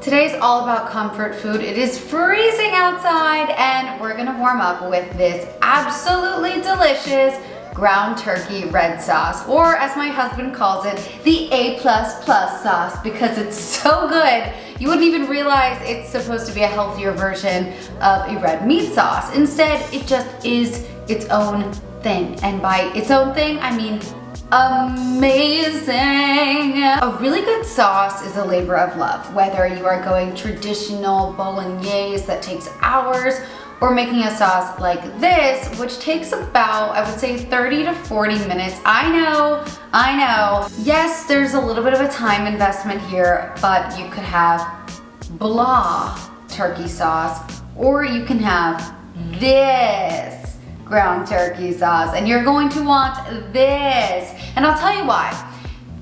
Today's all about comfort food. It is freezing outside and we're gonna warm up with this absolutely delicious ground turkey red sauce, or as my husband calls it, the A++ sauce, because it's so good. You wouldn't even realize it's supposed to be a healthier version of a red meat sauce. Instead, it just is its own thing. And by its own thing, I mean amazing. A really good sauce is a labor of love, whether you are going traditional bolognese that takes hours, or making a sauce like this, which takes about, I would say, 30 to 40 minutes. I know. Yes, there's a little bit of a time investment here, but you could have blah turkey sauce, or you can have this ground turkey sauce, and you're going to want this. And I'll tell you why.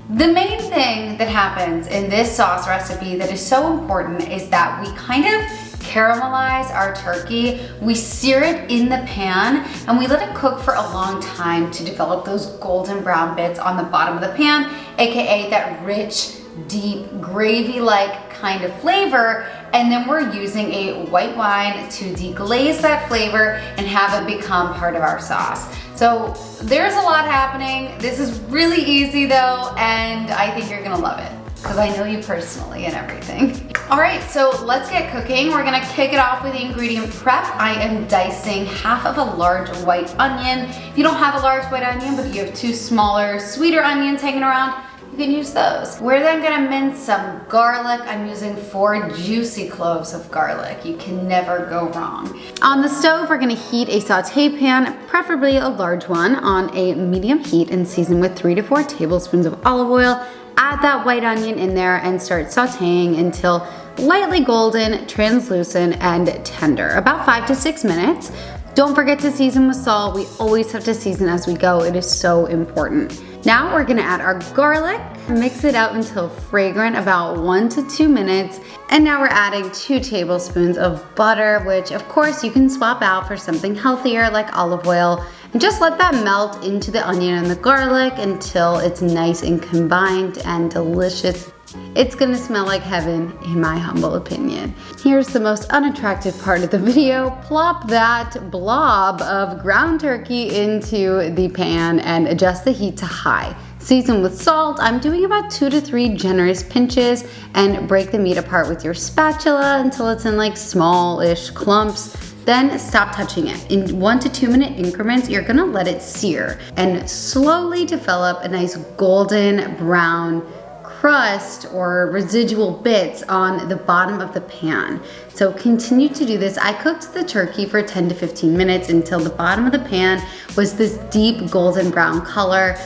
The main thing that happens in this sauce recipe that is so important is that we kind of caramelize our turkey. We sear it in the pan and we let it cook for a long time to develop those golden brown bits on the bottom of the pan, aka that rich, deep, gravy-like kind of flavor. And then we're using a white wine to deglaze that flavor and have it become part of our sauce. So there's a lot happening. This is really easy though, and I think you're gonna love it, because I know you personally and everything. All right, so let's get cooking. We're gonna kick it off with the ingredient prep. I am dicing half of a large white onion. If you don't have a large white onion, but you have two smaller, sweeter onions hanging around, you can use those. We're then gonna mince some garlic. I'm using 4 juicy cloves of garlic. You can never go wrong. On the stove, we're gonna heat a saute pan, preferably a large one, on a medium heat and season with 3 to 4 tablespoons of olive oil. Add that white onion in there and start sauteing until lightly golden, translucent, and tender. About 5 to 6 minutes. Don't forget to season with salt. We always have to season as we go. It is so important. Now we're gonna add our garlic, mix it out until fragrant, about 1 to 2 minutes. And now we're adding 2 tablespoons of butter, which of course you can swap out for something healthier like olive oil. And just let that melt into the onion and the garlic until it's nice and combined and delicious. It's gonna smell like heaven, in my humble opinion. Here's the most unattractive part of the video. Plop that blob of ground turkey into the pan and adjust the heat to high. Season with salt. I'm doing about 2 to 3 generous pinches, and break the meat apart with your spatula until it's in like small-ish clumps. Then stop touching it. In 1 to 2 minute increments, you're gonna let it sear and slowly develop a nice golden brown crust or residual bits on the bottom of the pan. So continue to do this. I cooked the turkey for 10 to 15 minutes until the bottom of the pan was this deep golden brown color.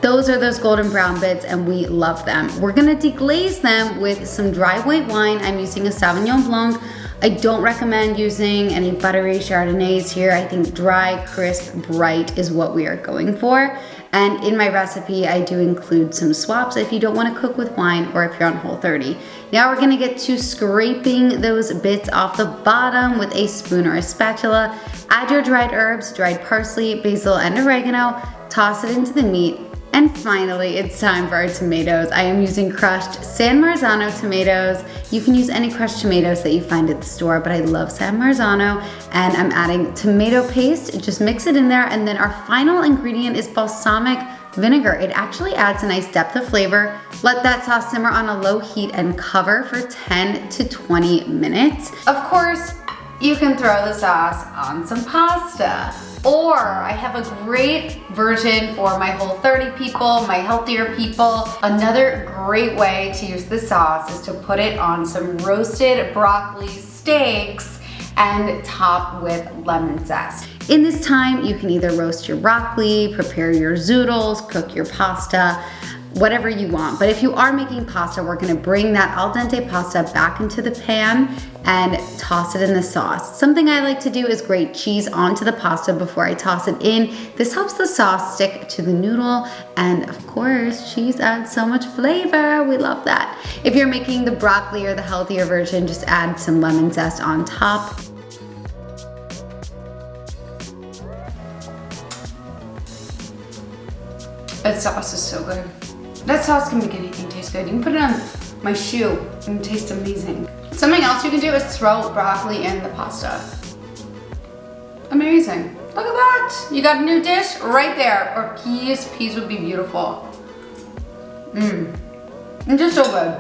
Those are those golden brown bits and we love them. We're gonna deglaze them with some dry white wine. I'm using a Sauvignon Blanc. I don't recommend using any buttery Chardonnays here. I think dry, crisp, bright is what we are going for. And in my recipe, I do include some swaps if you don't wanna cook with wine or if you're on Whole30. Now we're gonna get to scraping those bits off the bottom with a spoon or a spatula. Add your dried herbs, dried parsley, basil, and oregano. Toss it into the meat. And finally, it's time for our tomatoes. I am using crushed San Marzano tomatoes. You can use any crushed tomatoes that you find at the store, but I love San Marzano. And I'm adding tomato paste, just mix it in there. And then our final ingredient is balsamic vinegar. It actually adds a nice depth of flavor. Let that sauce simmer on a low heat and cover for 10 to 20 minutes. Of course, you can throw the sauce on some pasta. Or I have a great version for my Whole30 people, my healthier people. Another great way to use the sauce is to put it on some roasted broccoli steaks and top with lemon zest. In this time, you can either roast your broccoli, prepare your zoodles, cook your pasta, whatever you want. But if you are making pasta, we're gonna bring that al dente pasta back into the pan and toss it in the sauce. Something I like to do is grate cheese onto the pasta before I toss it in. This helps the sauce stick to the noodle, and of course, cheese adds so much flavor. We love that. If you're making the broccoli or the healthier version, just add some lemon zest on top. That sauce is so good. That sauce can make anything taste good. You can put it on my shoe and it tastes amazing. Something else you can do is throw broccoli in the pasta. Amazing. Look at that. You got a new dish right there. Or peas. Peas would be beautiful. Mmm. And just so good.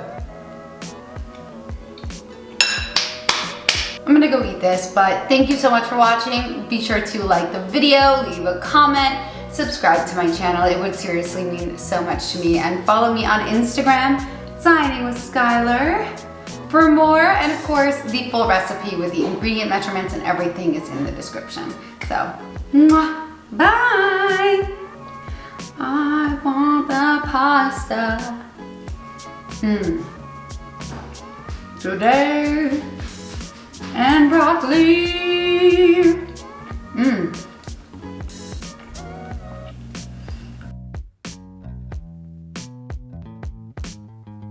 I'm gonna go eat this, but thank you so much for watching. Be sure to like the video, leave a comment, subscribe to my channel. It would seriously mean so much to me. And follow me on Instagram, Signing with Skyler, for more. And of course, the full recipe with the ingredient measurements and everything is in the description. So, mwah, bye. I want the pasta. Today. And broccoli.